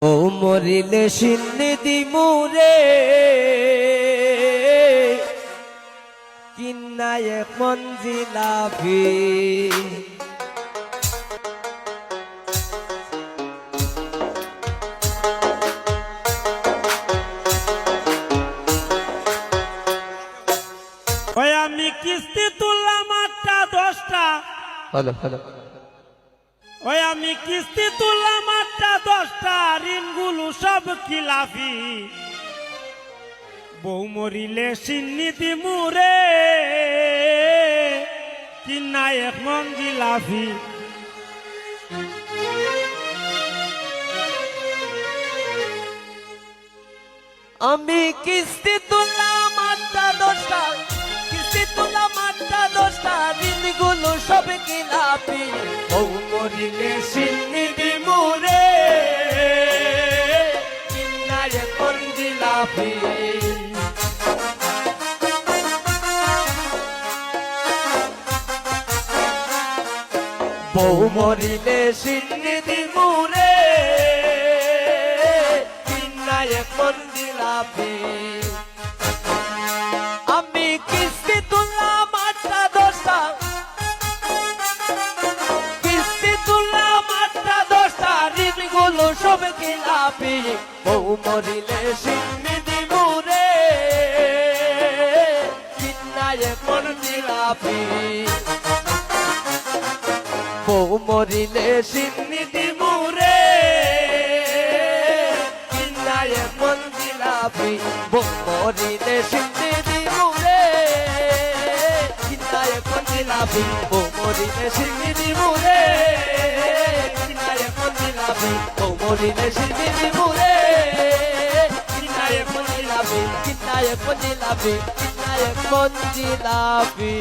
ও মরিলে সিন্নি দিমুরে কিন্নায় মঞ্জিলাফি ওই আমি কিস্তি তুললাম 8টা 10টা। হ্যালো হ্যালো ওই আমি কিস্তি তুললাম 8টা 10টা, ঋণগুলো সব খিলাফি। বউ মরিলে সিন্নি দিমুরে কিনা এক মঞ্জিলাফি। আমি কিস্তি তুললাম 8টা 10টা, কিস্তি তুললাম 8টা 10টা, ঋণগুলো সব খিলাফি। ও মরিলে সিন্নি দিমুরে কিন্নায় মঞ্জিলাফি। বউ মরিলে সিন্নি দিমুরে কিন্নায় মঞ্জিলাফি। আমি কিস্তি তুললাম 8টা 10টা, কিস্তি তুললাম 8টা 10টা, ঋণগুলো সব খিলাফি। বউ মরিলে সিন্নি দিমুরে কিন্নায় মঞ্জিলাফি। বউ মরিলে সিন্নি দিমুরে কিন্নায় মঞ্জিলাফি। বউ মরিলে সিন্নি দিমুরে কিন্নায় মঞ্জিলাফি। বউ মরিলে সিন্নি দিমুরে কিন্নায় মঞ্জিলাফি। বউ মরিলে সিন্নি দিমুরে কিন্নায় মঞ্জিলাফি। কিন্নায় মঞ্জিলাফি। কিন্নায় মঞ্জিলাফি।